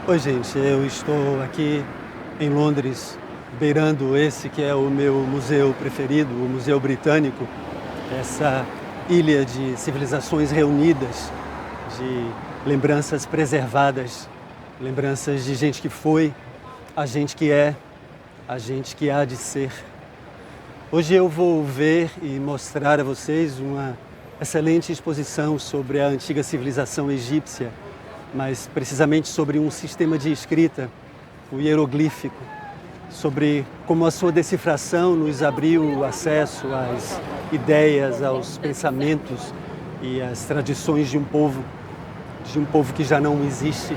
Oi, gente, eu estou aqui em Londres, beirando esse que é o meu museu preferido, o Museu Britânico, essa ilha de civilizações reunidas, de lembranças preservadas, lembranças de gente que foi, a gente que é, a gente que há de ser. Hoje eu vou ver e mostrar a vocês uma excelente exposição sobre a antiga civilização egípcia, mas precisamente sobre um sistema de escrita, o hieroglífico, sobre como a sua decifração nos abriu acesso às ideias, aos pensamentos e às tradições de um povo que já não existe.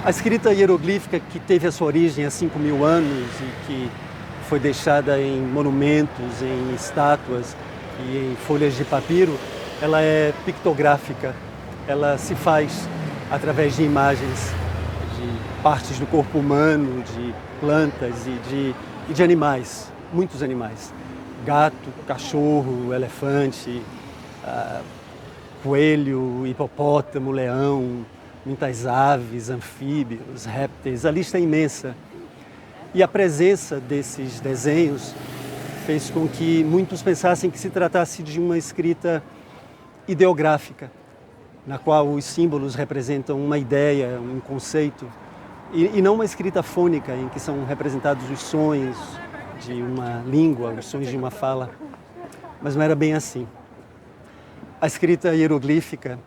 A escrita hieroglífica, que teve a sua origem há 5.000 anos e que foi deixada em monumentos, em estátuas e em folhas de papiro, ela é pictográfica. Ela se faz através de imagens de partes do corpo humano, de plantas e de animais, muitos animais. Gato, cachorro, elefante, coelho, hipopótamo, leão, muitas aves, anfíbios, répteis, a lista é imensa. E a presença desses desenhos fez com que muitos pensassem que se tratasse de uma escrita ideográfica, na qual os símbolos representam uma ideia, um conceito, e não uma escrita fônica, em que são representados os sons de uma língua, os sons de uma fala. Mas não era bem assim. A escrita hieroglífica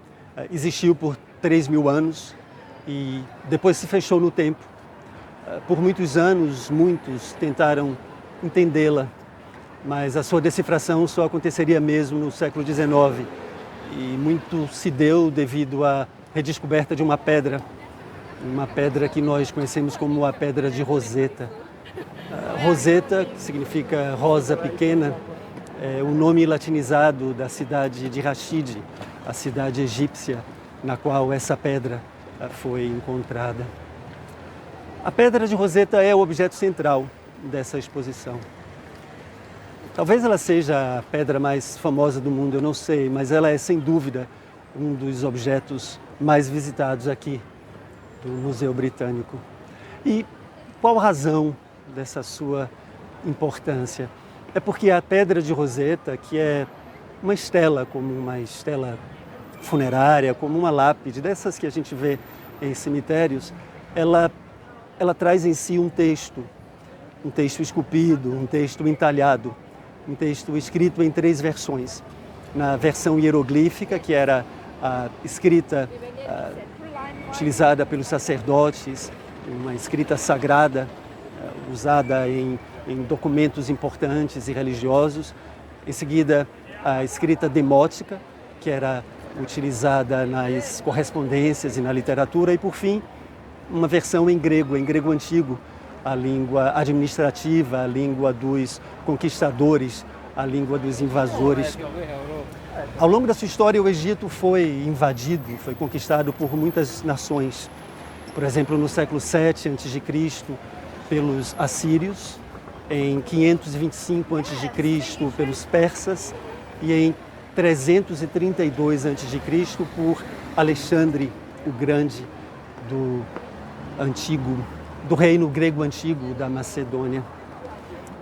existiu por 3.000 anos e depois se fechou no tempo. Por muitos anos, muitos tentaram entendê-la, mas a sua decifração só aconteceria mesmo no século XIX. E muito se deu devido à redescoberta de uma pedra que nós conhecemos como a Pedra de Roseta. Roseta, que significa rosa pequena, é o nome latinizado da cidade de Rashid, a cidade egípcia na qual essa pedra foi encontrada. A Pedra de Roseta é o objeto central dessa exposição. Talvez ela seja a pedra mais famosa do mundo, eu não sei, mas ela é, sem dúvida, um dos objetos mais visitados aqui do Museu Britânico. E qual a razão dessa sua importância? É porque a Pedra de Roseta, que é uma estela, como uma estela funerária, como uma lápide, dessas que a gente vê em cemitérios, ela traz em si um texto esculpido, um texto entalhado, um texto escrito em 3 versões. Na versão hieroglífica, que era a escrita utilizada pelos sacerdotes, uma escrita sagrada, usada em documentos importantes e religiosos. Em seguida, a escrita demótica, que era utilizada nas correspondências e na literatura. E, por fim, uma versão em grego antigo, a língua administrativa, a língua dos conquistadores, a língua dos invasores. Ao longo da sua história, o Egito foi invadido, foi conquistado por muitas nações. Por exemplo, no século 7 a.C., pelos assírios, em 525 a.C., pelos persas e em 332 a.C., por Alexandre o Grande, do reino grego antigo da Macedônia.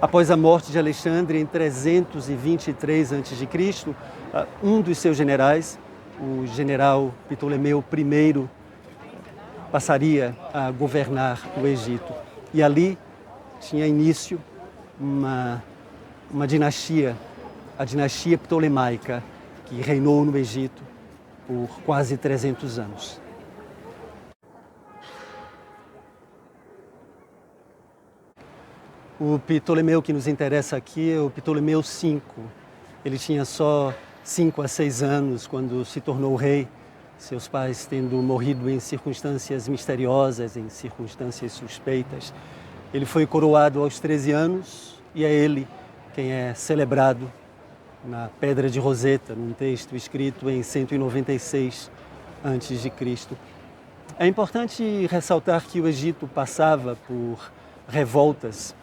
Após a morte de Alexandre, em 323 a.C., um dos seus generais, o general Ptolemeu I, passaria a governar o Egito. E ali tinha início uma dinastia, a dinastia ptolemaica, que reinou no Egito por quase 300 anos. O Ptolemeu que nos interessa aqui é o Ptolemeu V. Ele tinha só 5 a 6 anos quando se tornou rei, seus pais tendo morrido em circunstâncias misteriosas, em circunstâncias suspeitas. Ele foi coroado aos 13 anos e é ele quem é celebrado na Pedra de Roseta, num texto escrito em 196 a.C. É importante ressaltar que o Egito passava por revoltas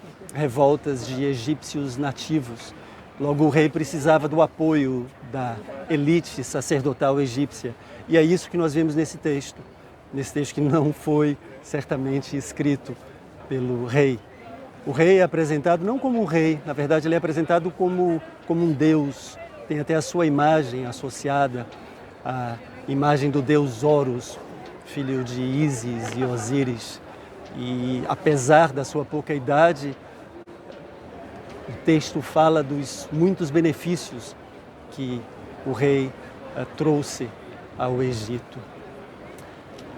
de egípcios nativos. Logo, o rei precisava do apoio da elite sacerdotal egípcia. E é isso que nós vemos nesse texto. nesse texto que não foi certamente escrito pelo rei. O rei é apresentado não como um rei, na verdade ele é apresentado como um deus. Tem até a sua imagem associada à imagem do deus Horus, filho de Ísis e Osíris. E apesar da sua pouca idade, o texto fala dos muitos benefícios que o rei trouxe ao Egito.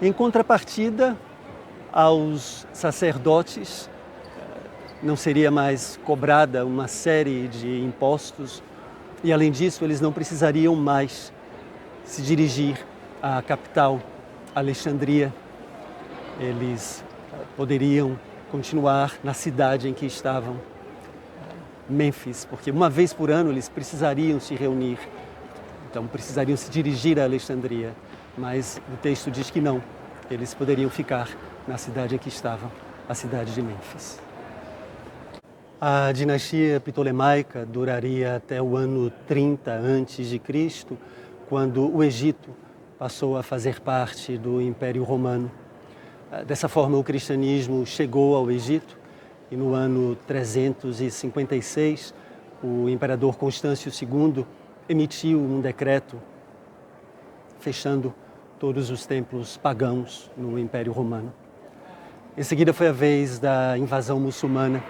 Em contrapartida aos sacerdotes, não seria mais cobrada uma série de impostos e, além disso, eles não precisariam mais se dirigir à capital, Alexandria. Eles poderiam continuar na cidade em que estavam, Mênfis, porque uma vez por ano eles precisariam se reunir, então precisariam se dirigir a Alexandria, mas o texto diz que não, eles poderiam ficar na cidade em que estavam, a cidade de Mênfis. A dinastia ptolemaica duraria até o ano 30 a.C., quando o Egito passou a fazer parte do Império Romano. Dessa forma, o cristianismo chegou ao Egito e no ano 356, o imperador Constâncio II emitiu um decreto fechando todos os templos pagãos no Império Romano. Em seguida foi a vez da invasão muçulmana,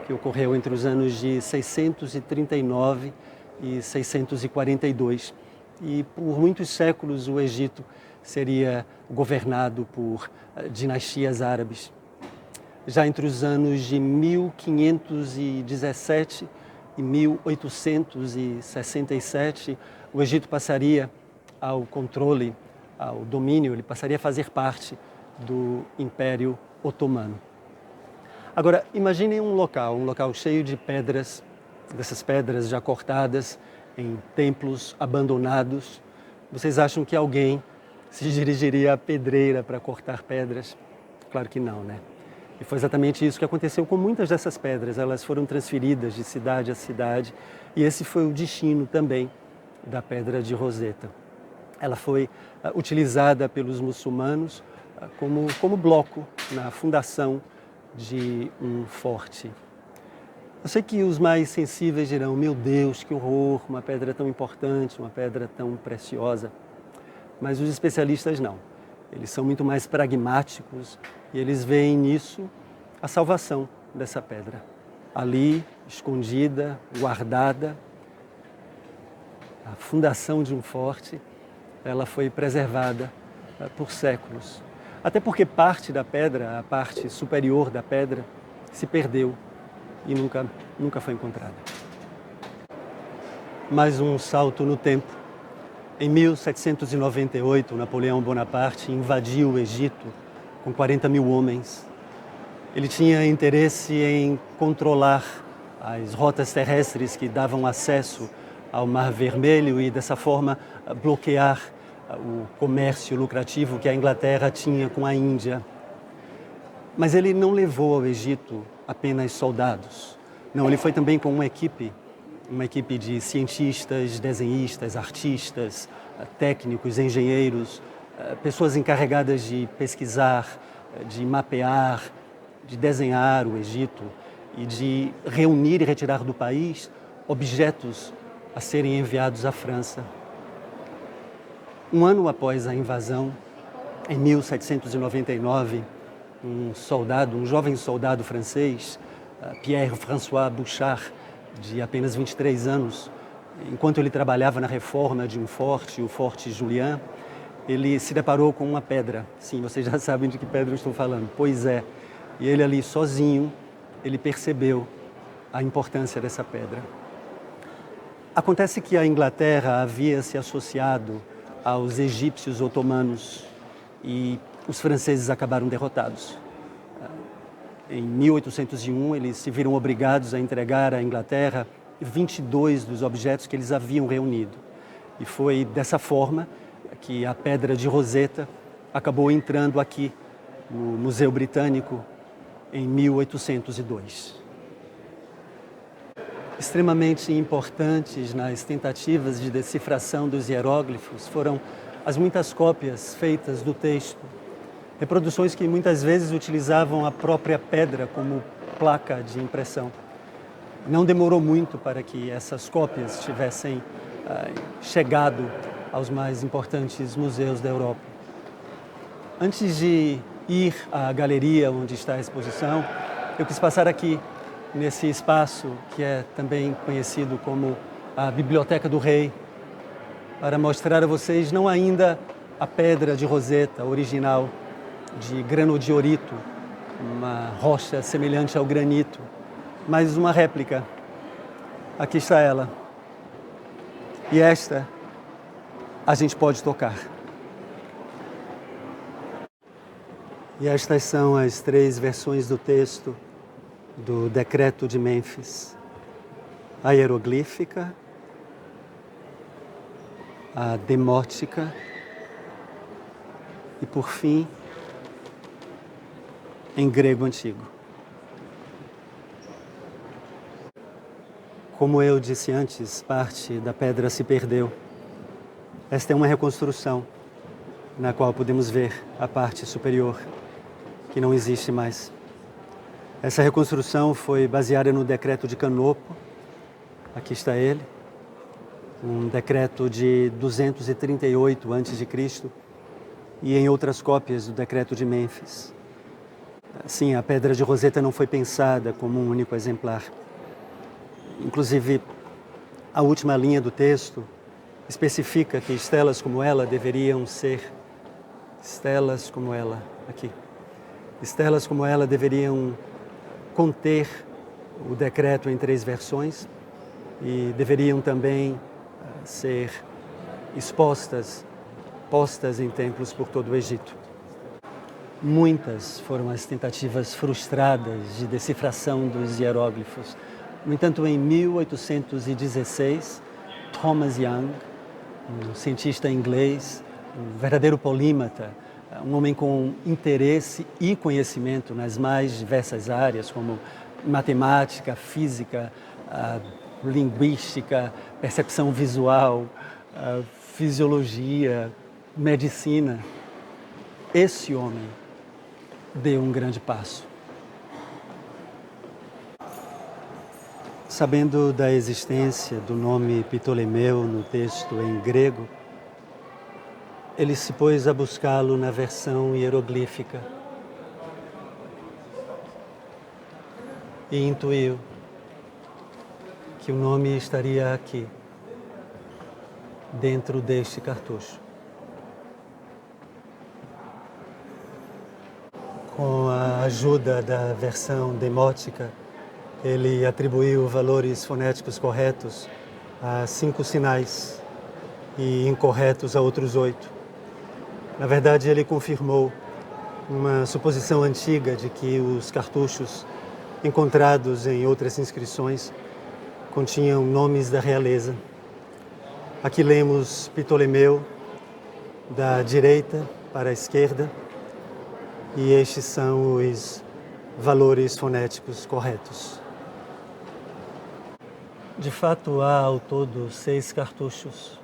que ocorreu entre os anos de 639 e 642. E por muitos séculos o Egito seria governado por dinastias árabes. Já entre os anos de 1517 e 1867, o Egito passaria ao controle, ao domínio, ele passaria a fazer parte do Império Otomano. Agora, imaginem um local cheio de pedras, dessas pedras já cortadas em templos abandonados. Vocês acham que alguém se dirigiria à pedreira para cortar pedras? Claro que não, né? E foi exatamente isso que aconteceu com muitas dessas pedras. Elas foram transferidas de cidade a cidade e esse foi o destino também da Pedra de Roseta. Ela foi utilizada pelos muçulmanos como bloco na fundação de um forte. Eu sei que os mais sensíveis dirão: meu Deus, que horror, uma pedra tão importante, uma pedra tão preciosa. Mas os especialistas não. Eles são muito mais pragmáticos e eles veem nisso a salvação dessa pedra. Ali, escondida, guardada, a fundação de um forte, ela foi preservada por séculos. Até porque parte da pedra, a parte superior da pedra, se perdeu e nunca foi encontrada. Mais um salto no tempo. Em 1798, Napoleão Bonaparte invadiu o Egito com 40 mil homens. Ele tinha interesse em controlar as rotas terrestres que davam acesso ao Mar Vermelho e, dessa forma, bloquear o comércio lucrativo que a Inglaterra tinha com a Índia. Mas ele não levou ao Egito apenas soldados. Não, ele foi também com uma equipe de cientistas, desenhistas, artistas, técnicos, engenheiros, pessoas encarregadas de pesquisar, de mapear, de desenhar o Egito e de reunir e retirar do país objetos a serem enviados à França. Um ano após a invasão, em 1799, um jovem soldado francês, Pierre-François Bouchard, de apenas 23 anos, enquanto ele trabalhava na reforma de um forte, o Forte Julian, ele se deparou com uma pedra. Sim, vocês já sabem de que pedra eu estou falando. Pois é. E ele ali sozinho, ele percebeu a importância dessa pedra. Acontece que a Inglaterra havia se associado aos egípcios otomanos e os franceses acabaram derrotados. Em 1801, eles se viram obrigados a entregar à Inglaterra 22 dos objetos que eles haviam reunido. E foi dessa forma que a Pedra de Roseta acabou entrando aqui no Museu Britânico em 1802. Extremamente importantes nas tentativas de decifração dos hieróglifos foram as muitas cópias feitas do texto Reproduções que muitas vezes utilizavam a própria pedra como placa de impressão. Não demorou muito para que essas cópias tivessem chegado aos mais importantes museus da Europa. Antes de ir à galeria onde está a exposição, eu quis passar aqui, nesse espaço que é também conhecido como a Biblioteca do Rei, para mostrar a vocês não ainda a pedra de Roseta original de granodiorito, uma rocha semelhante ao granito, mas uma réplica. Aqui está ela. E esta a gente pode tocar. E estas são as 3 versões do texto do Decreto de Mênfis: a hieroglífica, a demótica e, por fim, em grego antigo. Como eu disse antes, parte da pedra se perdeu. Esta é uma reconstrução na qual podemos ver a parte superior, que não existe mais. Essa reconstrução foi baseada no decreto de Canopo, aqui está ele, um decreto de 238 a.C. e em outras cópias do decreto de Mênfis. Sim, a pedra de Roseta não foi pensada como um único exemplar. Inclusive, a última linha do texto especifica que estelas como ela deveriam ser estelas como ela, aqui. Estelas como ela deveriam conter o decreto em 3 versões e deveriam também ser expostas, postas em templos por todo o Egito. Muitas foram as tentativas frustradas de decifração dos hieróglifos. No entanto, em 1816, Thomas Young, um cientista inglês, um verdadeiro polímata, um homem com interesse e conhecimento nas mais diversas áreas, como matemática, física, linguística, percepção visual, fisiologia, medicina. Esse homem deu um grande passo. Sabendo da existência do nome Ptolemeu no texto em grego, ele se pôs a buscá-lo na versão hieroglífica e intuiu que o nome estaria aqui, dentro deste cartucho. Com a ajuda da versão demótica, ele atribuiu valores fonéticos corretos a 5 sinais e incorretos a outros 8. Na verdade, ele confirmou uma suposição antiga de que os cartuchos encontrados em outras inscrições continham nomes da realeza. Aqui lemos Ptolemeu da direita para a esquerda e estes são os valores fonéticos corretos. De fato, há ao todo 6 cartuchos,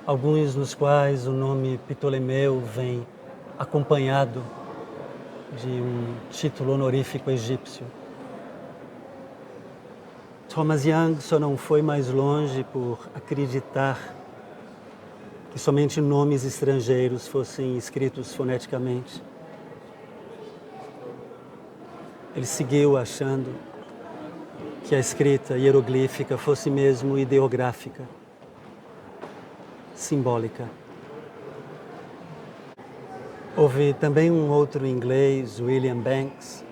alguns nos quais o nome Ptolemeu vem acompanhado de um título honorífico egípcio. Thomas Young só não foi mais longe por acreditar que somente nomes estrangeiros fossem escritos foneticamente. Ele seguiu achando que a escrita hieroglífica fosse mesmo ideográfica, simbólica. Houve também um outro inglês, William Banks,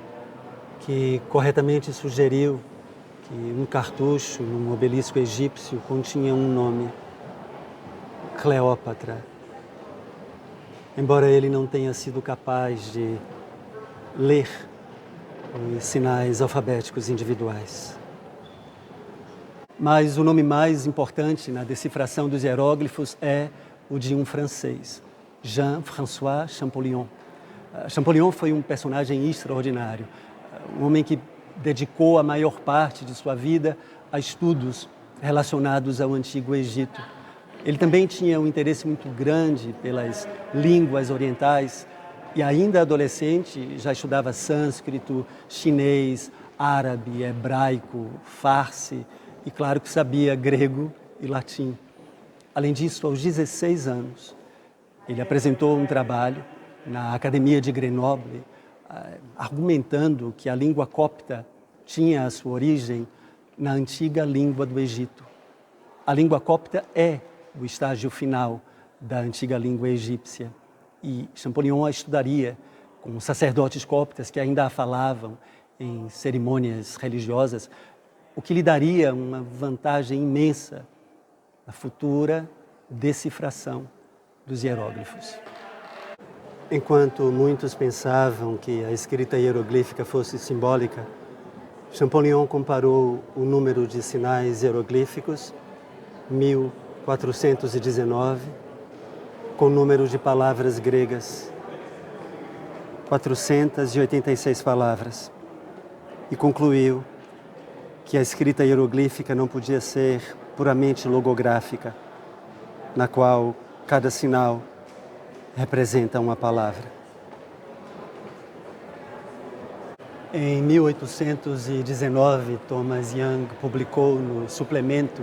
que corretamente sugeriu que um cartucho num obelisco egípcio continha um nome, Cleópatra, embora ele não tenha sido capaz de ler os sinais alfabéticos individuais. Mas o nome mais importante na decifração dos hieróglifos é o de um francês, Jean-François Champollion. Champollion foi um personagem extraordinário, um homem que dedicou a maior parte de sua vida a estudos relacionados ao Antigo Egito. Ele também tinha um interesse muito grande pelas línguas orientais e ainda adolescente já estudava sânscrito, chinês, árabe, hebraico, farsi e claro que sabia grego e latim. Além disso, aos 16 anos, ele apresentou um trabalho na Academia de Grenoble, argumentando que a língua copta tinha a sua origem na antiga língua do Egito. A língua copta é o estágio final da antiga língua egípcia e Champollion a estudaria com sacerdotes coptas que ainda a falavam em cerimônias religiosas, o que lhe daria uma vantagem imensa na futura decifração dos hieróglifos. Enquanto muitos pensavam que a escrita hieroglífica fosse simbólica, Champollion comparou o número de sinais hieroglíficos, 1419, com o número de palavras gregas, 486 palavras, e concluiu que a escrita hieroglífica não podia ser puramente logográfica, na qual cada sinal representa uma palavra. Em 1819, Thomas Young publicou no suplemento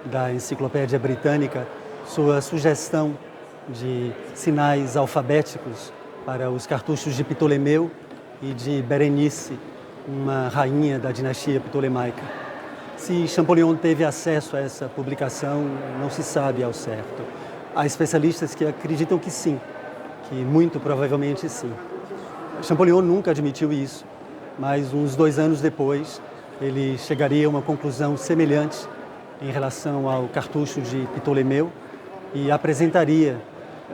da Enciclopédia Britânica sua sugestão de sinais alfabéticos para os cartuchos de Ptolomeu e de Berenice, uma rainha da dinastia ptolemaica. Se Champollion teve acesso a essa publicação, não se sabe ao certo. Há especialistas que acreditam que sim, que muito provavelmente sim. Champollion nunca admitiu isso, mas uns 2 anos depois ele chegaria a uma conclusão semelhante em relação ao cartucho de Ptolomeu e apresentaria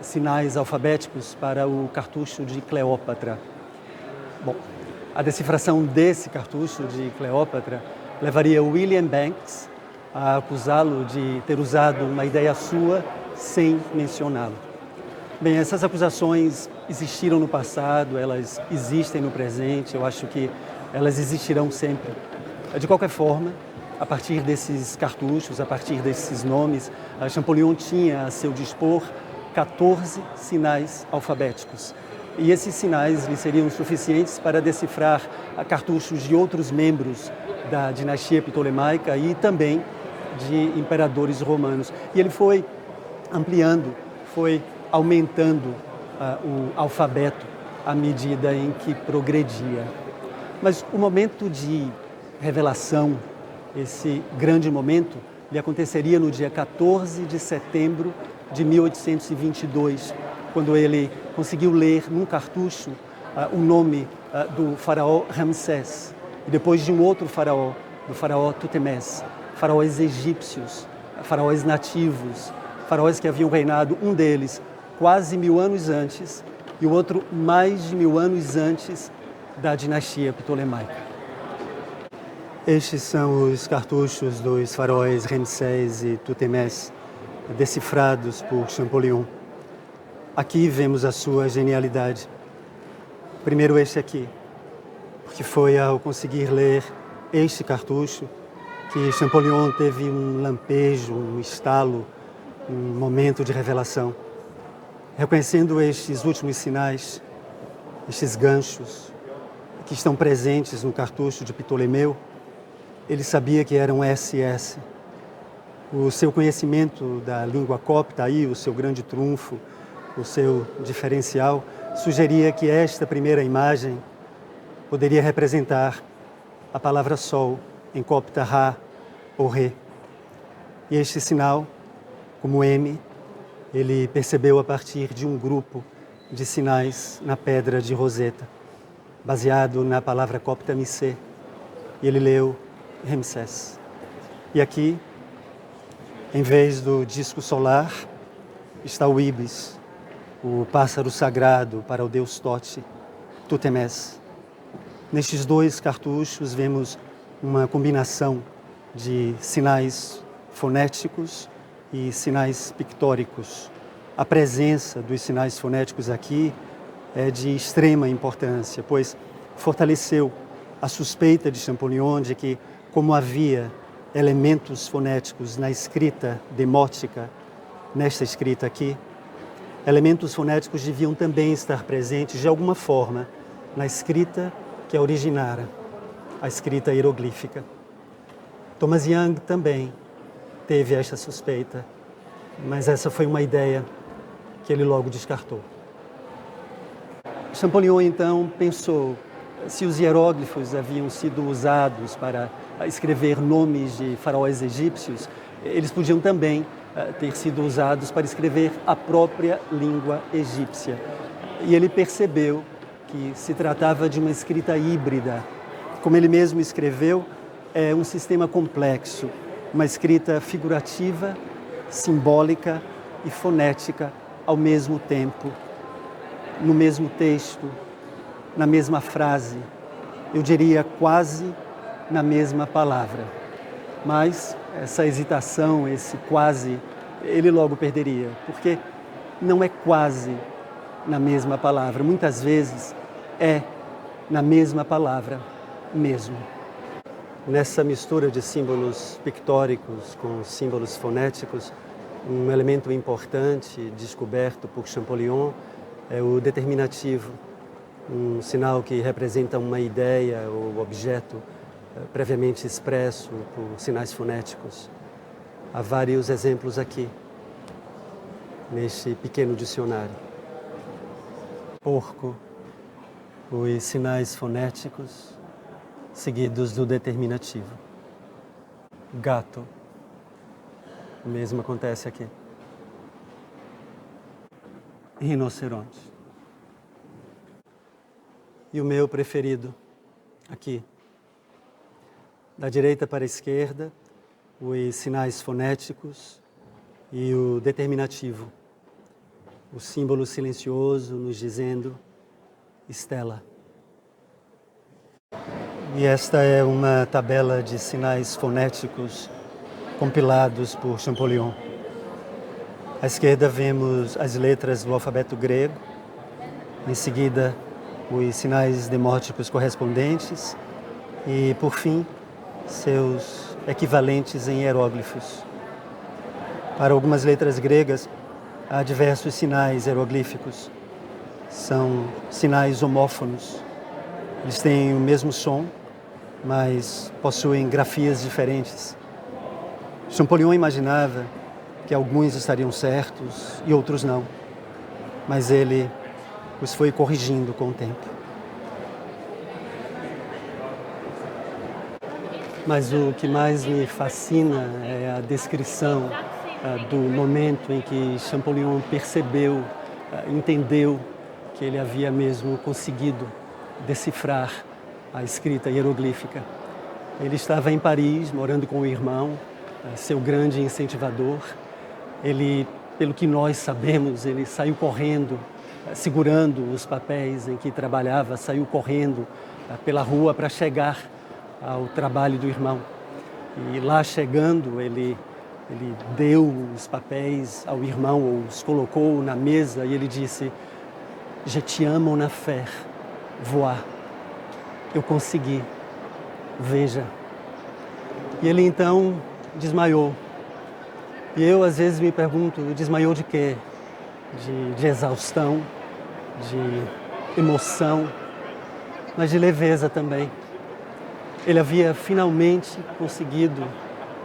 sinais alfabéticos para o cartucho de Cleópatra. Bom, a decifração desse cartucho de Cleópatra levaria William Banks a acusá-lo de ter usado uma ideia sua sem mencioná-lo. Bem, essas acusações existiram no passado, elas existem no presente, eu acho que elas existirão sempre. De qualquer forma, a partir desses cartuchos, a partir desses nomes, Champollion tinha a seu dispor 14 sinais alfabéticos. E esses sinais lhe seriam suficientes para decifrar cartuchos de outros membros da dinastia ptolemaica e também de imperadores romanos. E ele foi ampliando, foi aumentando o alfabeto à medida em que progredia. Mas o momento de revelação, esse grande momento, lhe aconteceria no dia 14 de setembro de 1822, quando ele conseguiu ler num cartucho o nome do faraó Ramsés, e depois de um outro faraó, do faraó Tutemés, faraós egípcios, faraós nativos, faraós que haviam reinado, um deles quase 1000 anos antes e o outro mais de 1000 anos antes da dinastia ptolemaica. Estes são os cartuchos dos faraós Ramsés e Tutemés, decifrados por Champollion. Aqui vemos a sua genialidade. Primeiro este aqui, porque foi ao conseguir ler este cartucho que Champollion teve um lampejo, um estalo, um momento de revelação. Reconhecendo estes últimos sinais, estes ganchos que estão presentes no cartucho de Ptolomeu, ele sabia que eram SS. O seu conhecimento da língua copta, aí, o seu grande trunfo, o seu diferencial, sugeria que esta primeira imagem poderia representar a palavra sol, em copta Ra ou Re. E este sinal, como M, ele percebeu a partir de um grupo de sinais na pedra de Roseta, baseado na palavra copta Missê. E ele leu Ramsés. E aqui, em vez do disco solar, está o Ibis, o pássaro sagrado para o deus Tote, Tutemés. Nestes 2 cartuchos vemos uma combinação de sinais fonéticos e sinais pictóricos. A presença dos sinais fonéticos aqui é de extrema importância, pois fortaleceu a suspeita de Champollion de que, como havia elementos fonéticos na escrita demótica, nesta escrita aqui, elementos fonéticos deviam também estar presentes de alguma forma na escrita que a originara, a escrita hieroglífica. Thomas Young também teve esta suspeita, mas essa foi uma ideia que ele logo descartou. Champollion, então, pensou se os hieróglifos haviam sido usados para escrever nomes de faraós egípcios, eles podiam também ter sido usados para escrever a própria língua egípcia. E ele percebeu que se tratava de uma escrita híbrida. Como ele mesmo escreveu, é um sistema complexo, uma escrita figurativa, simbólica e fonética ao mesmo tempo, no mesmo texto, na mesma frase, eu diria quase na mesma palavra. Mas essa hesitação, esse quase, ele logo perderia, porque não é quase na mesma palavra, muitas vezes é na mesma palavra mesmo. Nessa mistura de símbolos pictóricos com símbolos fonéticos, um elemento importante descoberto por Champollion é o determinativo, um sinal que representa uma ideia ou objeto previamente expresso por sinais fonéticos. Há vários exemplos aqui, neste pequeno dicionário. Porco, os sinais fonéticos seguidos do determinativo. Gato, o mesmo acontece aqui. Rinoceronte. E o meu preferido, aqui. Da direita para a esquerda, os sinais fonéticos e o determinativo. O símbolo silencioso nos dizendo Estela. E esta é uma tabela de sinais fonéticos compilados por Champollion. À esquerda vemos as letras do alfabeto grego, em seguida os sinais demóticos correspondentes e, por fim, seus equivalentes em hieróglifos. Para algumas letras gregas, há diversos sinais hieroglíficos. São sinais homófonos. Eles têm o mesmo som, mas possuem grafias diferentes. Champollion imaginava que alguns estariam certos e outros não, mas ele os foi corrigindo com o tempo. Mas o que mais me fascina é a descrição do momento em que Champollion percebeu, entendeu que ele havia mesmo conseguido decifrar a escrita hieroglífica. Ele estava em Paris, morando com o irmão, seu grande incentivador. Ele, pelo que nós sabemos, ele saiu correndo, segurando os papéis em que trabalhava, saiu correndo pela rua para chegar ao trabalho do irmão. E lá chegando, ele deu os papéis ao irmão, ou os colocou na mesa e ele disse: "Je t'aime mon affaire, vois. Eu consegui, veja." E ele então desmaiou. E eu às vezes me pergunto, desmaiou de quê? De exaustão, de emoção, mas de leveza também. Ele havia finalmente conseguido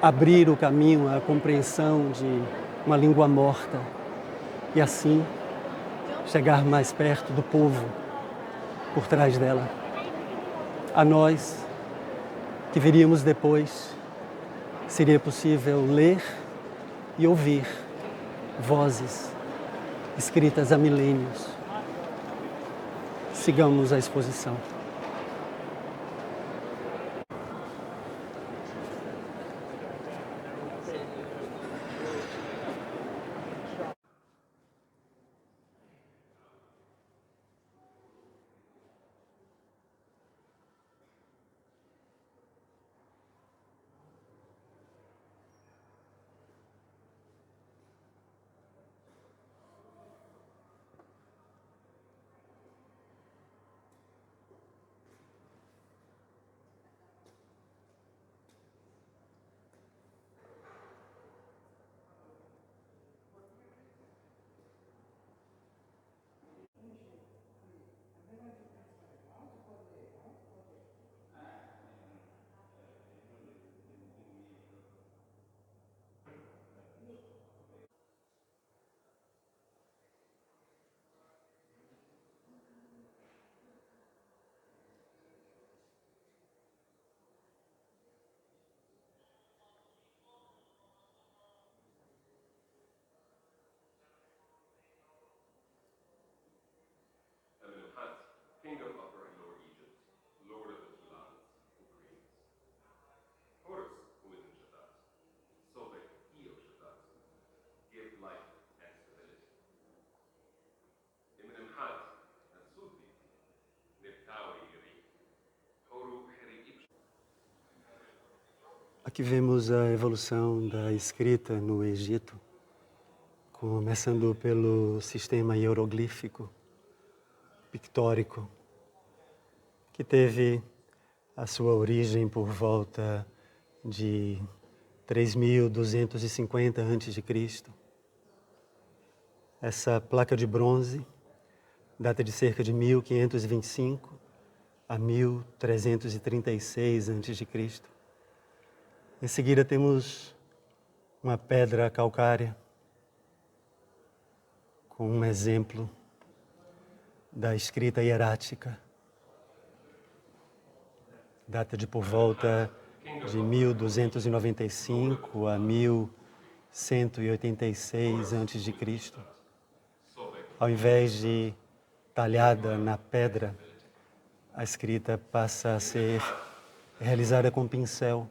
abrir o caminho à compreensão de uma língua morta e assim chegar mais perto do povo por trás dela. A nós, que viríamos depois, seria possível ler e ouvir vozes escritas há milênios. Sigamos a exposição. Aqui vemos a evolução da escrita no Egito, começando pelo sistema hieroglífico, pictórico, que teve a sua origem por volta de 3.250 a.C. Essa placa de bronze data de cerca de 1525 a 1336 a.C. Em seguida temos uma pedra calcária com um exemplo da escrita hierática. Data de por volta de 1295 a 1186 a.C. Ao invés de talhada na pedra, a escrita passa a ser realizada com pincel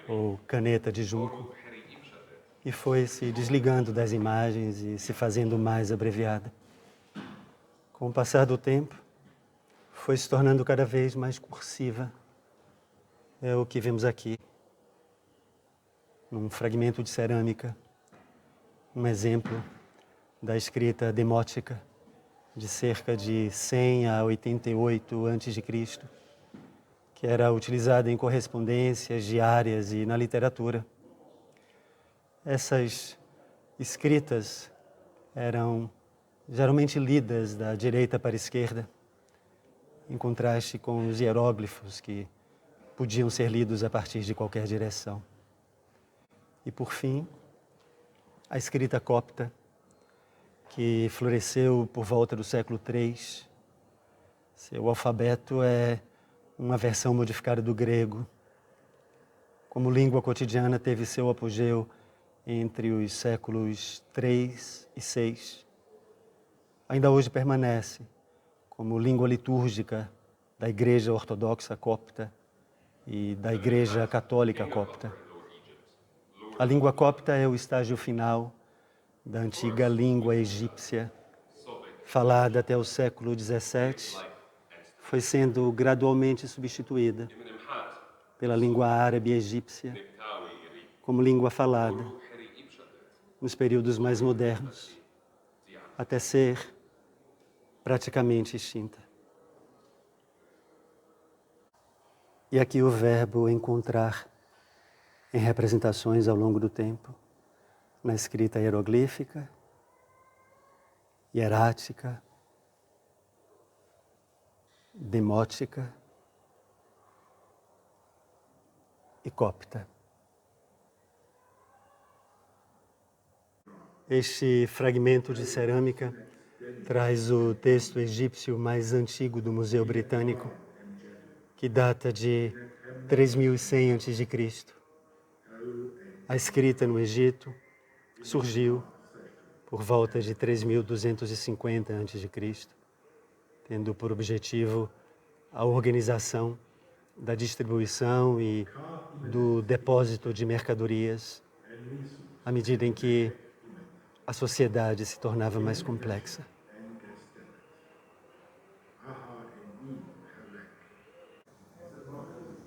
ou caneta de junco e foi se desligando das imagens e se fazendo mais abreviada. Com o passar do tempo, foi se tornando cada vez mais cursiva. É o que vemos aqui, num fragmento de cerâmica, um exemplo da escrita demótica de cerca de 100 a 88 a.C., que era utilizada em correspondências diárias e na literatura. Essas escritas eram geralmente lidas da direita para a esquerda, em contraste com os hieróglifos que podiam ser lidos a partir de qualquer direção. E por fim, a escrita copta, que floresceu por volta do século III. Seu alfabeto é uma versão modificada do grego. Como língua cotidiana, teve seu apogeu entre os séculos III e VI. Ainda hoje permanece como língua litúrgica da Igreja Ortodoxa Copta e da Igreja Católica Copta. A língua copta é o estágio final da antiga língua egípcia, falada até o século XVII, foi sendo gradualmente substituída pela língua árabe egípcia como língua falada nos períodos mais modernos, até ser praticamente extinta. E aqui o verbo encontrar em representações ao longo do tempo, na escrita hieroglífica, hierática, demótica e copta. Este fragmento de cerâmica traz o texto egípcio mais antigo do Museu Britânico, que data de 3100 a.C. A escrita no Egito surgiu por volta de 3250 a.C., tendo por objetivo a organização da distribuição e do depósito de mercadorias, à medida em que a sociedade se tornava mais complexa.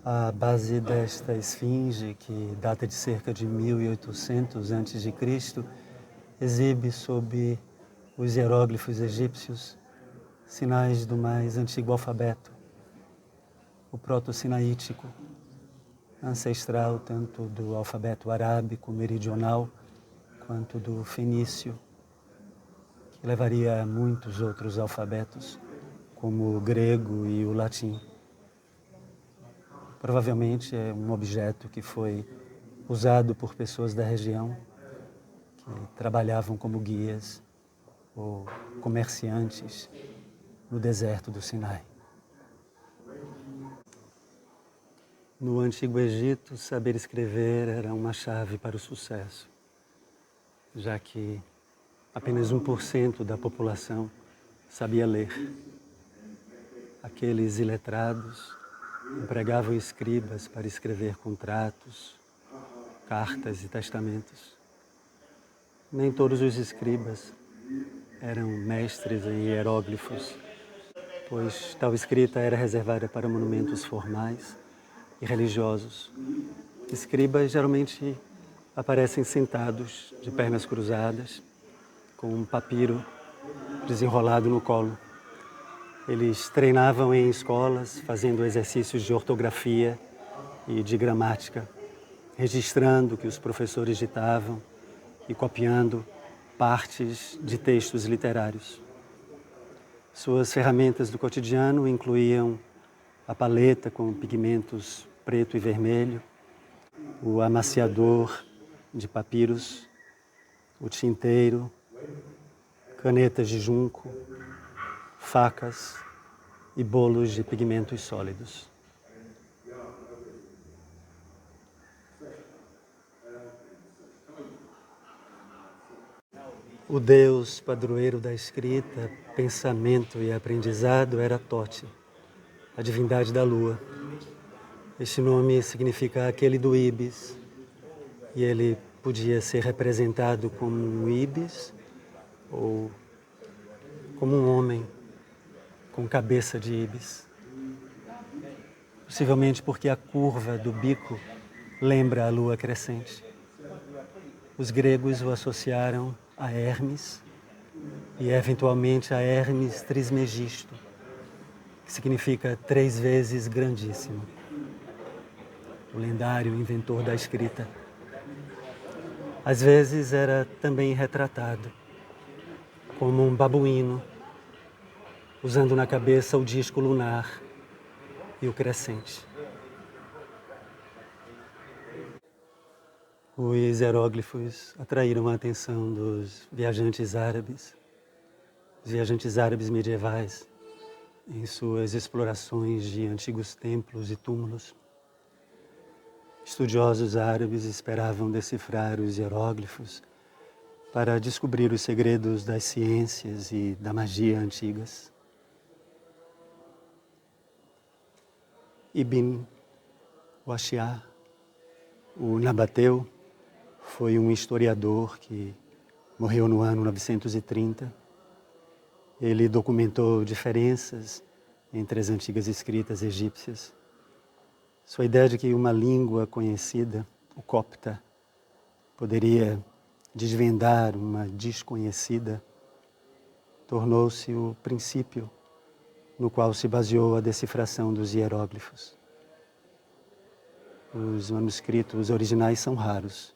A base desta esfinge, que data de cerca de 1800 a.C., exibe sob os hieróglifos egípcios sinais do mais antigo alfabeto, o proto-sinaítico, ancestral tanto do alfabeto arábico meridional quanto do fenício, que levaria a muitos outros alfabetos, como o grego e o latim. Provavelmente é um objeto que foi usado por pessoas da região que trabalhavam como guias ou comerciantes no deserto do Sinai. No Antigo Egito, saber escrever era uma chave para o sucesso, já que apenas 1% da população sabia ler. Aqueles iletrados empregavam escribas para escrever contratos, cartas e testamentos. Nem todos os escribas eram mestres em hieróglifos, pois tal escrita era reservada para monumentos formais e religiosos, Escribas geralmente aparecem sentados, de pernas cruzadas, com um papiro desenrolado no colo. Eles treinavam em escolas, fazendo exercícios de ortografia e de gramática, registrando o que os professores ditavam e copiando partes de textos literários. Suas ferramentas do cotidiano incluíam a paleta com pigmentos preto e vermelho, o amaciador de papiros, o tinteiro, canetas de junco, facas e bolos de pigmentos sólidos. O deus padroeiro da escrita, pensamento e aprendizado era Tote, a divindade da lua. Este nome significa aquele do íbis, e ele podia ser representado como um íbis ou como um homem com cabeça de íbis. Possivelmente porque a curva do bico lembra a lua crescente. Os gregos o associaram a Hermes e eventualmente a Hermes Trismegisto, que significa 3 vezes grandíssimo, o lendário inventor da escrita. Às vezes era também retratado como um babuíno, usando na cabeça o disco lunar e o crescente. Os hieróglifos atraíram a atenção dos viajantes árabes, os viajantes árabes medievais, em suas explorações de antigos templos e túmulos. Estudiosos árabes esperavam decifrar os hieróglifos para descobrir os segredos das ciências e da magia antigas. Ibn Washia, o Nabateu, foi um historiador que morreu no ano 930. Ele documentou diferenças entre as antigas escritas egípcias. Sua ideia de que uma língua conhecida, o copta, poderia desvendar uma desconhecida, tornou-se o princípio no qual se baseou a decifração dos hieróglifos. Os manuscritos originais são raros,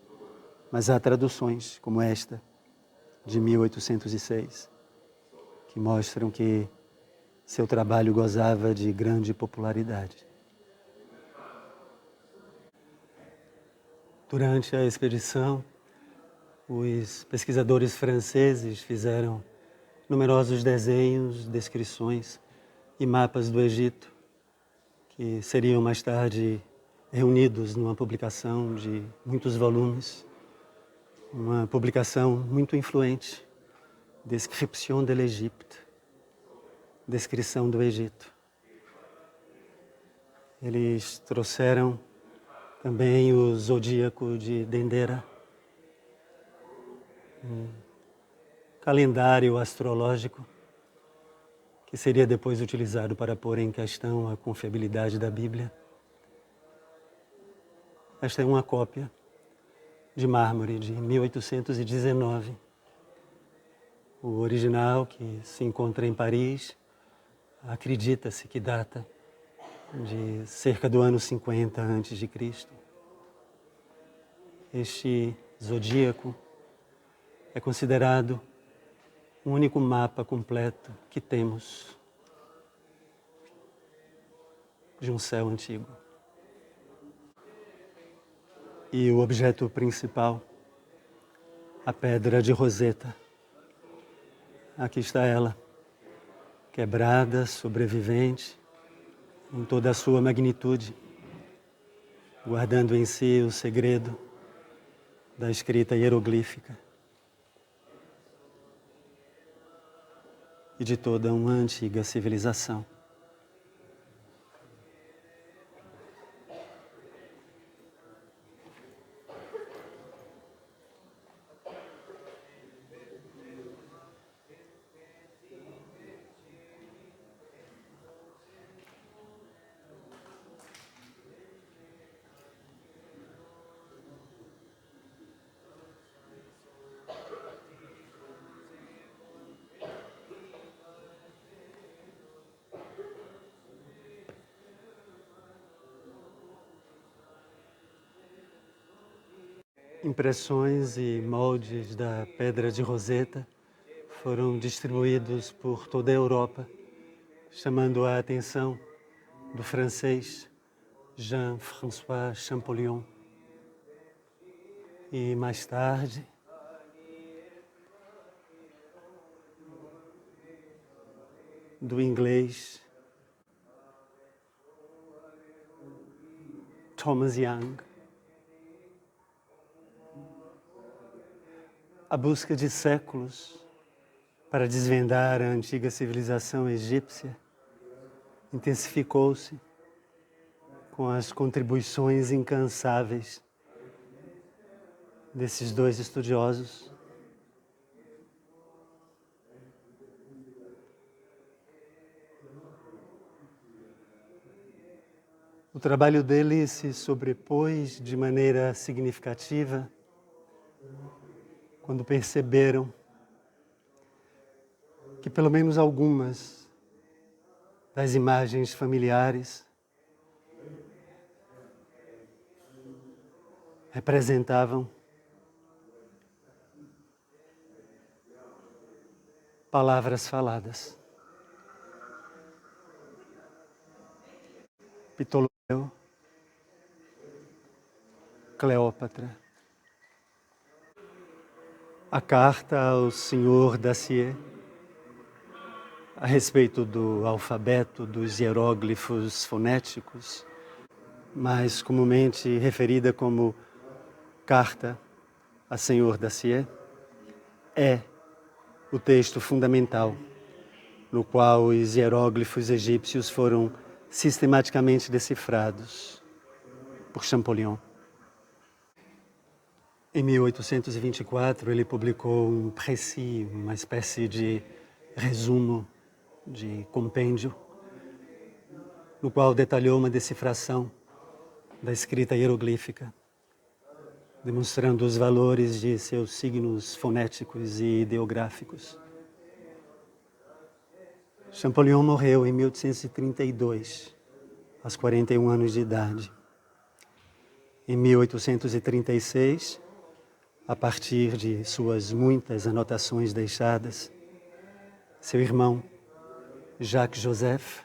mas há traduções, como esta, de 1806, que mostram que seu trabalho gozava de grande popularidade. Durante a expedição, os pesquisadores franceses fizeram numerosos desenhos, descrições e mapas do Egito, que seriam mais tarde reunidos numa publicação de muitos volumes, uma publicação muito influente, Description de l'Égypte, Descrição do Egito. Eles trouxeram também o zodíaco de Dendera, um calendário astrológico que seria depois utilizado para pôr em questão a confiabilidade da Bíblia. Esta é uma cópia de mármore de 1819. O original, que se encontra em Paris, acredita-se que data de cerca do ano 50 a.C. Este zodíaco é considerado o único mapa completo que temos de um céu antigo. E o objeto principal, a pedra de Roseta. Aqui está ela, quebrada, sobrevivente, em toda a sua magnitude, guardando em si o segredo da escrita hieroglífica e de toda uma antiga civilização. impressões e moldes da Pedra de Roseta foram distribuídos por toda a Europa, chamando a atenção do francês Jean-François Champollion. E mais tarde, do inglês Thomas Young. A busca de séculos para desvendar a antiga civilização egípcia intensificou-se com as contribuições incansáveis desses dois estudiosos. O trabalho dele se sobrepôs de maneira significativa quando perceberam que pelo menos algumas das imagens familiares representavam palavras faladas. Ptolomeu, Cleópatra. A carta ao senhor Dacier a respeito do alfabeto dos hieróglifos fonéticos, mais comumente referida como Carta a senhor Dacier, é o texto fundamental no qual os hieróglifos egípcios foram sistematicamente decifrados por Champollion. Em 1824, ele publicou um précis, uma espécie de resumo, de compêndio, no qual detalhou uma decifração da escrita hieroglífica, demonstrando os valores de seus signos fonéticos e ideográficos. Champollion morreu em 1832, aos 41 anos de idade. Em 1836, a partir de suas muitas anotações deixadas, seu irmão, Jacques Joseph,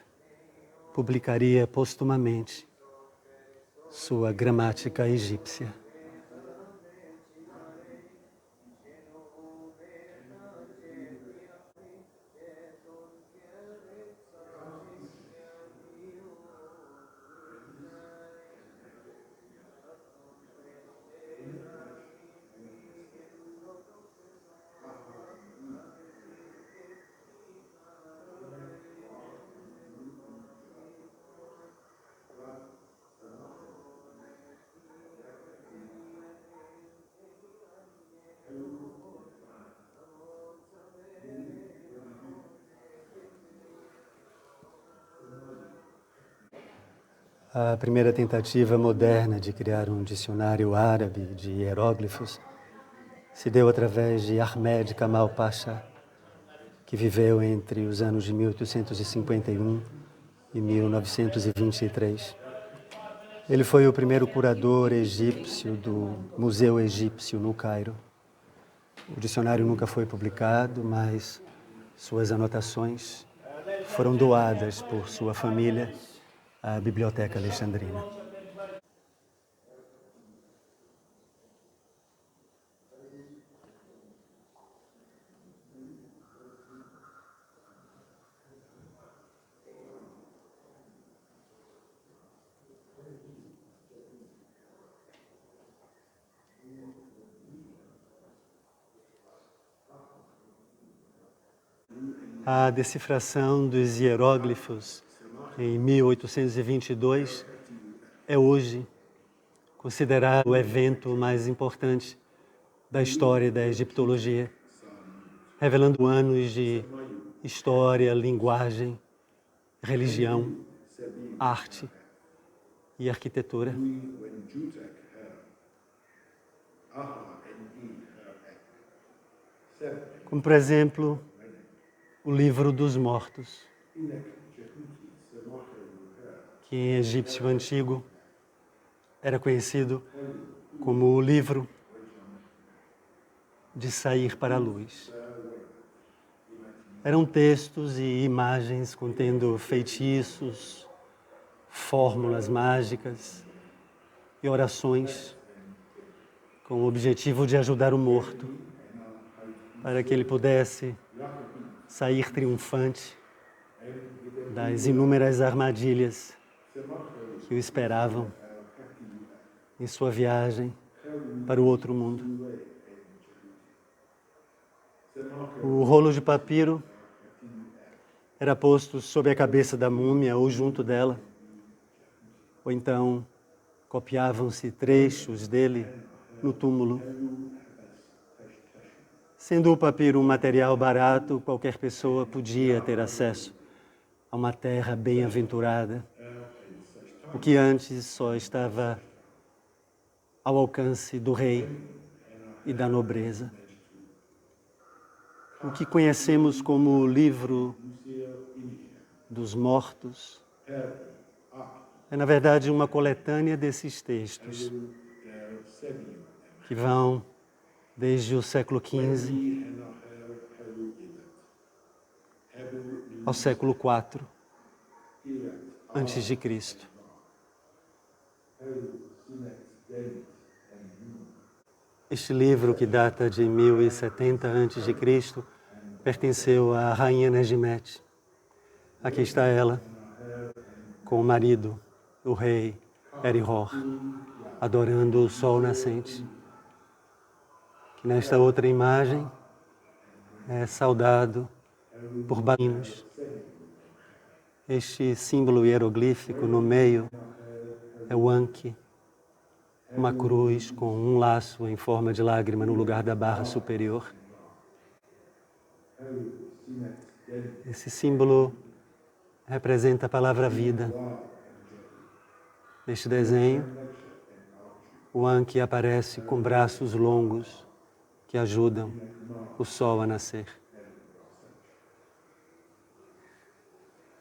publicaria postumamente sua gramática egípcia. A primeira tentativa moderna de criar um dicionário árabe de hieróglifos se deu através de Ahmed Kamal Pasha, que viveu entre os anos de 1851 e 1923. Ele foi o primeiro curador egípcio do Museu Egípcio no Cairo. O dicionário nunca foi publicado, mas suas anotações foram doadas por sua família à Biblioteca Alexandrina. A decifração dos hieróglifos em 1822 é hoje considerado o evento mais importante da história da egiptologia, revelando anos de história, linguagem, religião, arte e arquitetura. Como, por exemplo, o Livro dos Mortos, que em egípcio antigo era conhecido como o livro de sair para a luz. Eram textos e imagens contendo feitiços, fórmulas mágicas e orações com o objetivo de ajudar o morto para que ele pudesse sair triunfante das inúmeras armadilhas que o esperavam em sua viagem para o outro mundo. O rolo de papiro era posto sobre a cabeça da múmia ou junto dela, ou então copiavam-se trechos dele no túmulo. Sendo o papiro um material barato, qualquer pessoa podia ter acesso a uma terra bem-aventurada, o que antes só estava ao alcance do rei e da nobreza. O que conhecemos como o livro dos mortos é, na verdade, uma coletânea desses textos que vão desde o século XV ao século IV antes de Cristo. Este livro, que data de 1070 a.C., pertenceu à rainha Negimete. Aqui está ela, com o marido, o rei Eri-Hor, adorando o sol nascente. Que nesta outra imagem é saudado por babuínos. Este símbolo hieroglífico no meio é o Anki, uma cruz com um laço em forma de lágrima no lugar da barra superior. Esse símbolo representa a palavra vida. Neste desenho, o Anki aparece com braços longos que ajudam o sol a nascer.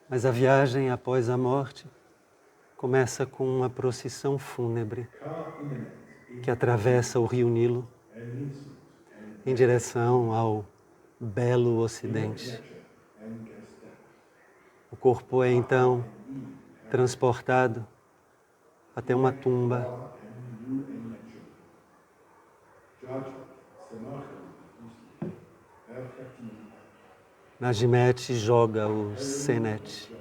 Mas a viagem após a morte começa com uma procissão fúnebre que atravessa o rio Nilo em direção ao belo Ocidente. O corpo é então transportado até uma tumba. Negimete joga o Senet,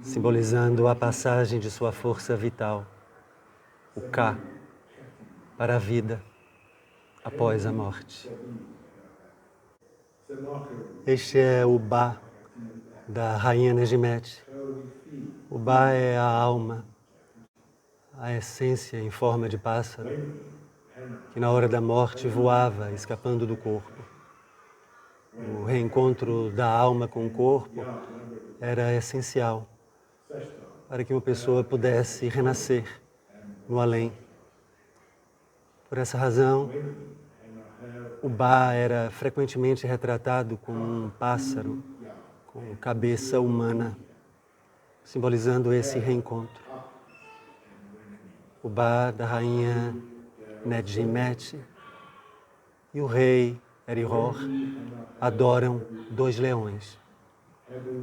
simbolizando a passagem de sua força vital, o Ka, para a vida após a morte. Este é o Ba da rainha Negimete. O Ba é a alma, a essência em forma de pássaro, que na hora da morte voava, escapando do corpo. O reencontro da alma com o corpo era essencial para que uma pessoa pudesse renascer no além. Por essa razão, o Ba era frequentemente retratado como um pássaro com cabeça humana, simbolizando esse reencontro. O Ba da rainha Negimete e o rei Eri-Hor adoram dois leões,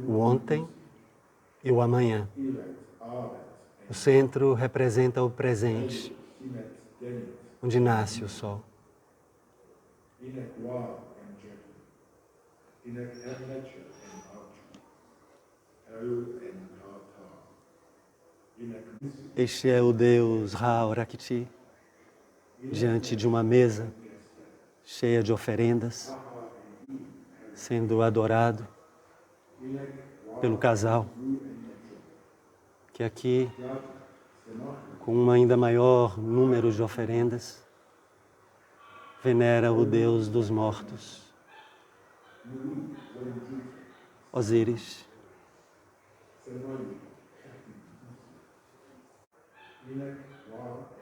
o ontem e o amanhã. O centro representa o presente, onde nasce o sol. Este é o deus Ra-Horakhti, diante de uma mesa cheia de oferendas, sendo adorado pelo casal, que aqui, com um ainda maior número de oferendas, venera o Deus dos mortos, Osíris.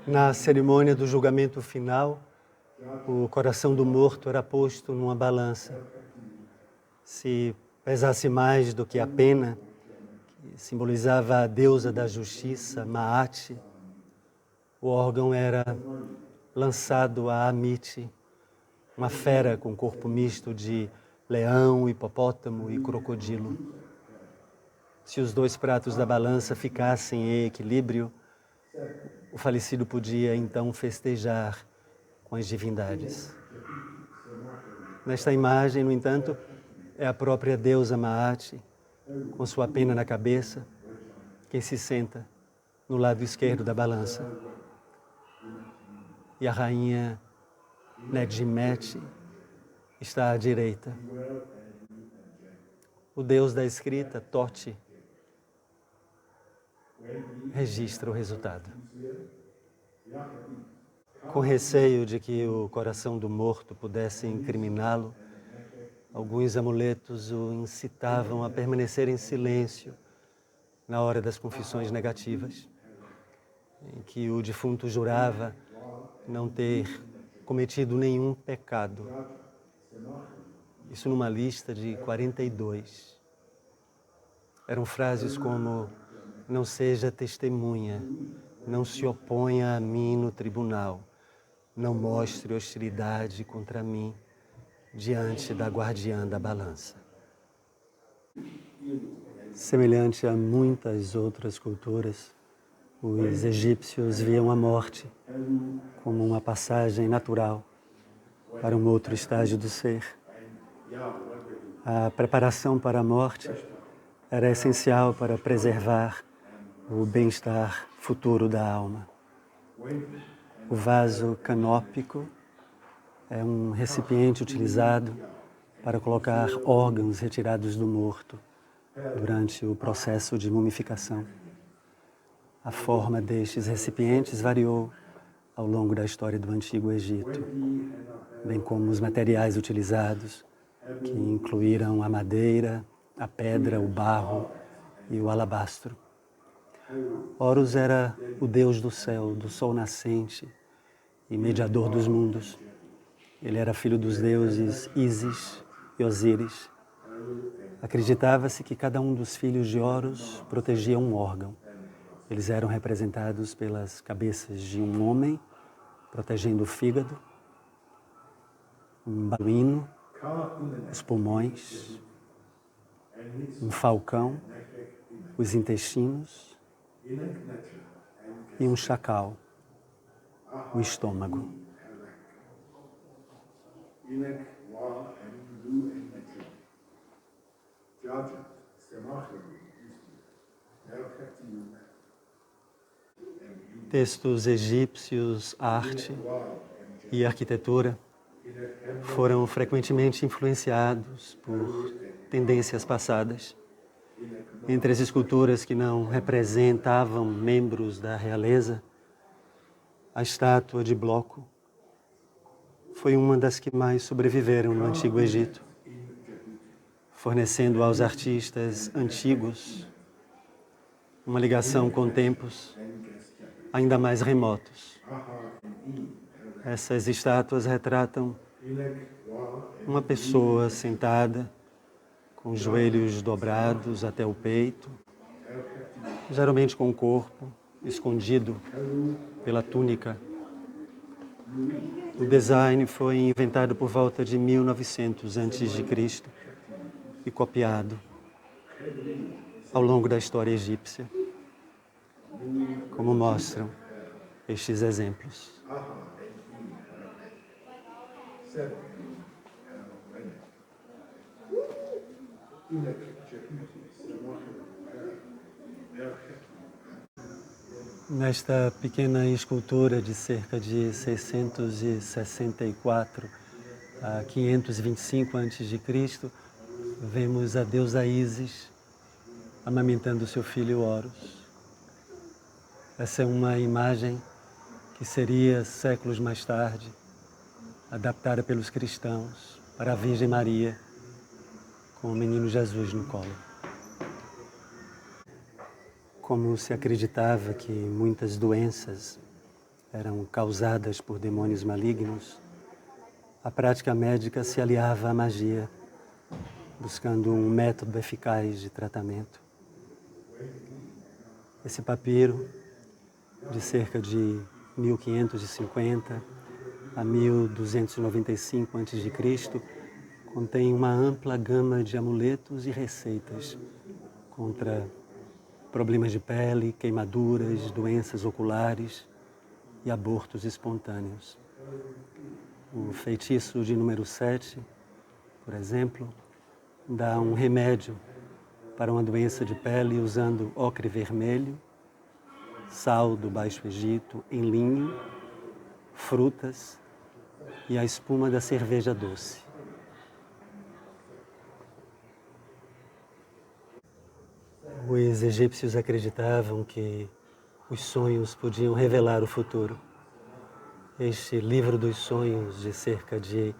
Na cerimônia do julgamento final, o coração do morto era posto numa balança. Se pesasse mais do que a pena, que simbolizava a deusa da justiça, Maat, o órgão era lançado a Amiti, uma fera com corpo misto de leão, hipopótamo e crocodilo. Se os dois pratos da balança ficassem em equilíbrio, o falecido podia então festejar com as divindades. Nesta imagem, no entanto, é a própria deusa Maat, com sua pena na cabeça, quem se senta no lado esquerdo da balança. E a rainha Nedjimete está à direita. O deus da escrita, Tote, registra o resultado. Com receio de que o coração do morto pudesse incriminá-lo, alguns amuletos o incitavam a permanecer em silêncio na hora das confissões negativas, em que o defunto jurava não ter cometido nenhum pecado. Isso numa lista de 42. Eram frases como: não seja testemunha, não se oponha a mim no tribunal, não mostre hostilidade contra mim diante da guardiã da balança. Semelhante a muitas outras culturas, os egípcios viam a morte como uma passagem natural para um outro estágio do ser. A preparação para a morte era essencial para preservar o bem-estar futuro da alma. O vaso canópico é um recipiente utilizado para colocar órgãos retirados do morto durante o processo de mumificação. A forma destes recipientes variou ao longo da história do Antigo Egito, bem como os materiais utilizados, que incluíram a madeira, a pedra, o barro e o alabastro. Horus era o deus do céu, do sol nascente e mediador dos mundos. Ele era filho dos deuses Ísis e Osíris. Acreditava-se que cada um dos filhos de Horus protegia um órgão. Eles eram representados pelas cabeças de um homem, protegendo o fígado, um babuíno, os pulmões, um falcão, os intestinos, e um chacal, o estômago. Textos egípcios, arte e arquitetura foram frequentemente influenciados por tendências passadas. Entre as esculturas que não representavam membros da realeza, a estátua de bloco foi uma das que mais sobreviveram no Antigo Egito, fornecendo aos artistas antigos uma ligação com tempos ainda mais remotos. Essas estátuas retratam uma pessoa sentada, com os joelhos dobrados até o peito, geralmente com o corpo escondido pela túnica. O design foi inventado por volta de 1900 a.C. e copiado ao longo da história egípcia, como mostram estes exemplos. Nesta pequena escultura de cerca de 664 a 525 a.C., vemos a deusa Ísis amamentando seu filho Horus. Essa é uma imagem que seria, séculos mais tarde, adaptada pelos cristãos para a Virgem Maria com o menino Jesus no colo. Como se acreditava que muitas doenças eram causadas por demônios malignos, a prática médica se aliava à magia, buscando um método eficaz de tratamento. Esse papiro, de cerca de 1550 a 1295 a.C., contém uma ampla gama de amuletos e receitas contra problemas de pele, queimaduras, doenças oculares e abortos espontâneos. O feitiço de número 7, por exemplo, dá um remédio para uma doença de pele usando ocre vermelho, sal do Baixo Egito em linho, frutas e a espuma da cerveja doce. Os egípcios acreditavam que os sonhos podiam revelar o futuro. Este livro dos sonhos, de cerca de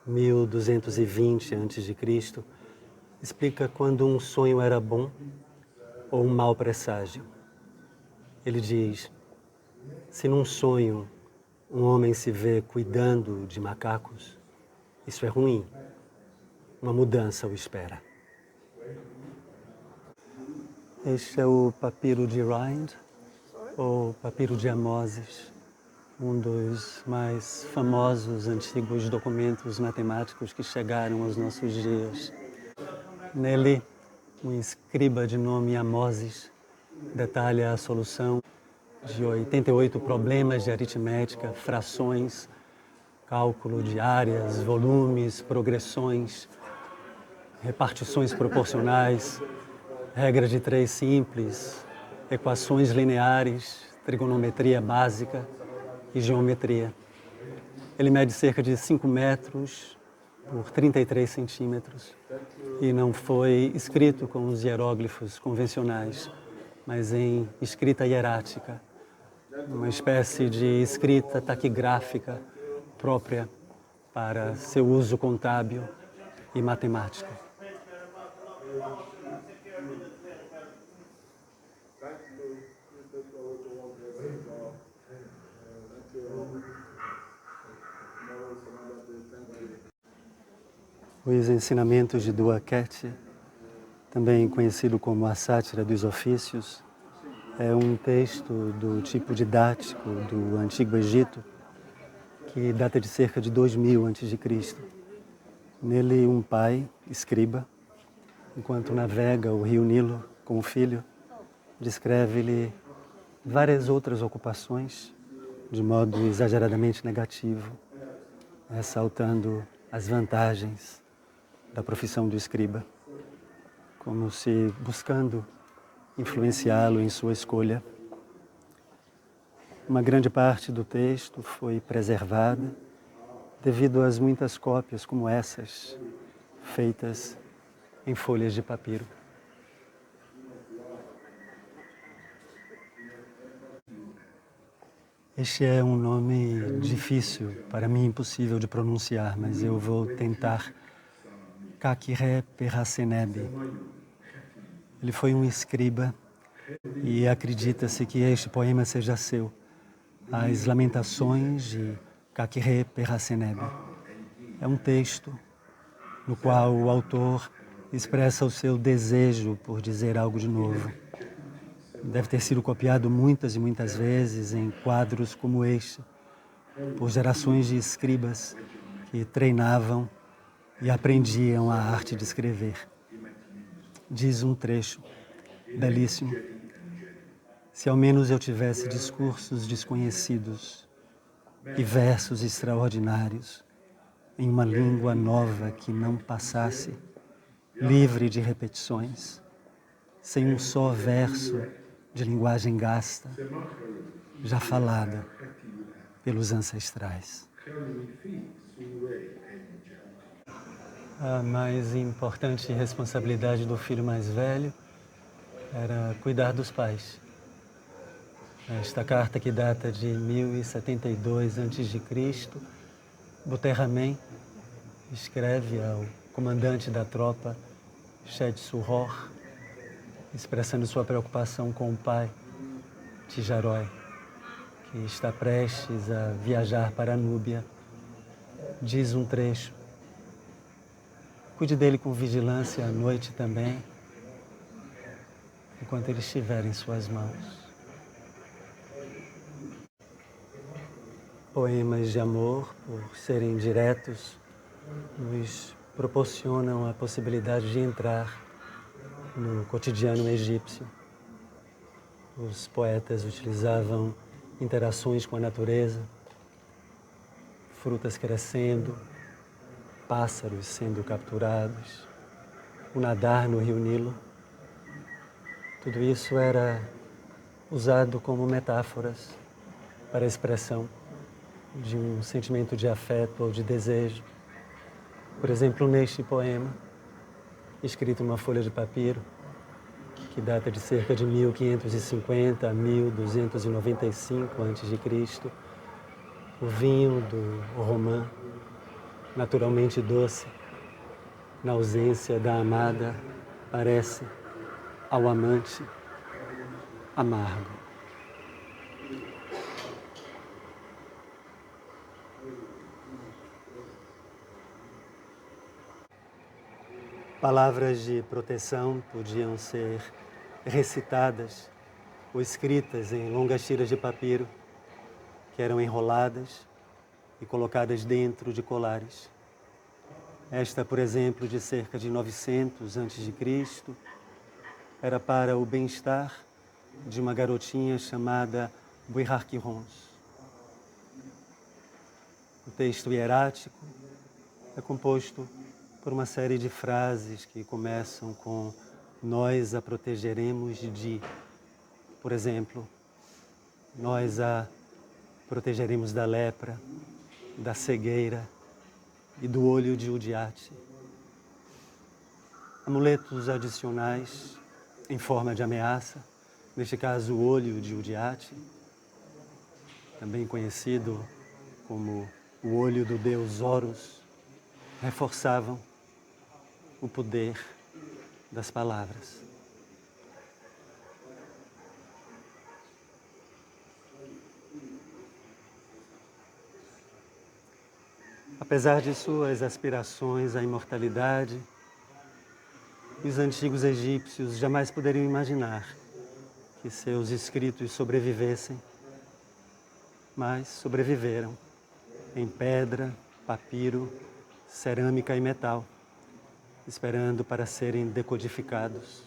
1220 a.C., explica quando um sonho era bom ou um mau presságio. Ele diz: se num sonho um homem se vê cuidando de macacos, isso é ruim. Uma mudança o espera. Este é o papiro de Rind, ou papiro de Amoses, um dos mais famosos antigos documentos matemáticos que chegaram aos nossos dias. Nele, um escriba de nome Amoses detalha a solução de 88 problemas de aritmética, frações, cálculo de áreas, volumes, progressões, repartições proporcionais, regra de 3 simples, equações lineares, trigonometria básica e geometria. Ele mede cerca de 5 metros por 33 centímetros e não foi escrito com os hieróglifos convencionais, mas em escrita hierática, uma espécie de escrita taquigráfica própria para seu uso contábil e matemático. Os ensinamentos de Duaquete, também conhecido como a Sátira dos Ofícios, é um texto do tipo didático do Antigo Egito, que data de cerca de 2000 a.C. Nele, um pai, escriba, enquanto navega o rio Nilo com o filho, descreve-lhe várias outras ocupações de modo exageradamente negativo, ressaltando as vantagens da profissão do escriba, como se buscando influenciá-lo em sua escolha. Uma grande parte do texto foi preservada devido às muitas cópias como essas, feitas em folhas de papiro. Este é um nome difícil, para mim impossível de pronunciar, mas eu vou tentar. Kakire-Perracenebe. Ele foi um escriba e acredita-se que este poema seja seu, As Lamentações de Kakire-Perracenebe. É um texto no qual o autor expressa o seu desejo por dizer algo de novo. Deve ter sido copiado muitas e muitas vezes em quadros como este, por gerações de escribas que treinavam e aprendiam a arte de escrever. Diz um trecho belíssimo: se ao menos eu tivesse discursos desconhecidos e versos extraordinários em uma língua nova que não passasse, livre de repetições, sem um só verso de linguagem gasta, já falada pelos ancestrais. A mais importante responsabilidade do filho mais velho era cuidar dos pais. Esta carta, que data de 1072 a.C., Buterramen escreve ao comandante da tropa, Shed-Surhor, expressando sua preocupação com o pai, Tijarói, que está prestes a viajar para a Núbia. Diz um trecho: cuide dele com vigilância à noite também, enquanto ele estiver em suas mãos. Poemas de amor, por serem diretos, nos proporcionam a possibilidade de entrar no cotidiano egípcio. Os poetas utilizavam interações com a natureza, frutas crescendo, pássaros sendo capturados, o nadar no rio Nilo. Tudo isso era usado como metáforas para a expressão de um sentimento de afeto ou de desejo. Por exemplo, neste poema, escrito em uma folha de papiro, que data de cerca de 1550 a 1295 a.C., o vinho do romã, naturalmente doce, na ausência da amada, parece ao amante amargo. Palavras de proteção podiam ser recitadas ou escritas em longas tiras de papiro que eram enroladas e colocadas dentro de colares. Esta, por exemplo, de cerca de 900 a.C., era para o bem-estar de uma garotinha chamada Buirarquirons. O texto hierático é composto por uma série de frases que começam com nós a protegeremos de, por exemplo, nós a protegeremos da lepra, da cegueira e do olho de Udiate. Amuletos adicionais em forma de ameaça, neste caso o olho de Udiate, também conhecido como o olho do deus Horus, reforçavam o poder das palavras. Apesar de suas aspirações à imortalidade, os antigos egípcios jamais poderiam imaginar que seus escritos sobrevivessem, mas sobreviveram em pedra, papiro, cerâmica e metal, esperando para serem decodificados.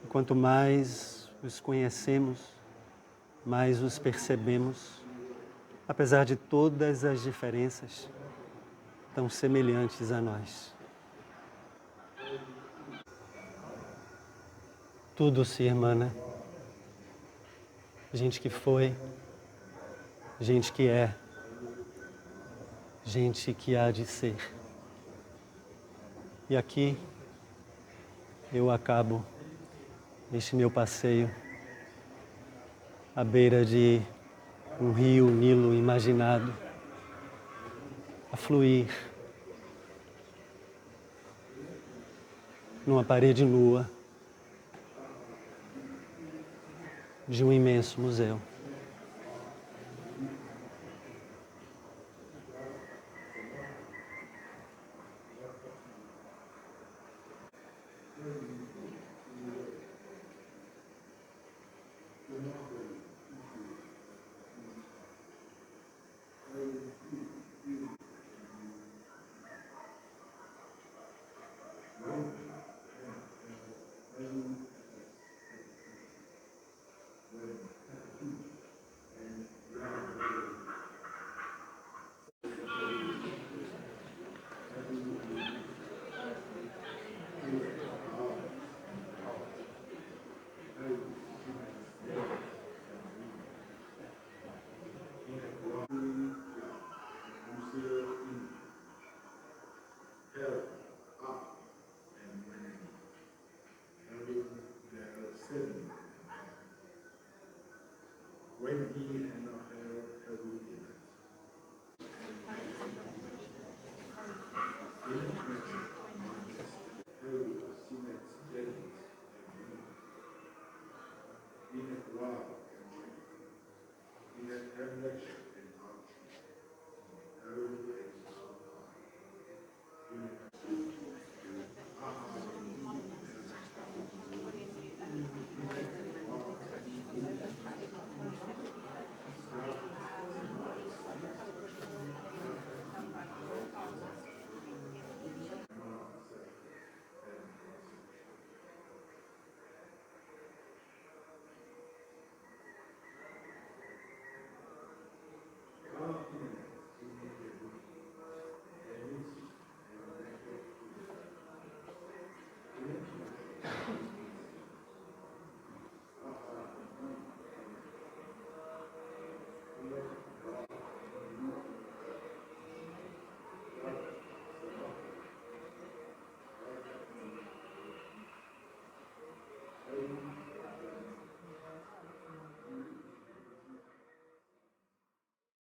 Quanto mais os conhecemos, mais os percebemos, apesar de todas as diferenças, tão semelhantes a nós. Tudo se irmana. Gente que foi, gente que é, gente que há de ser. E aqui eu acabo este meu passeio à beira de um rio Nilo imaginado a fluir numa parede nua de um imenso museu.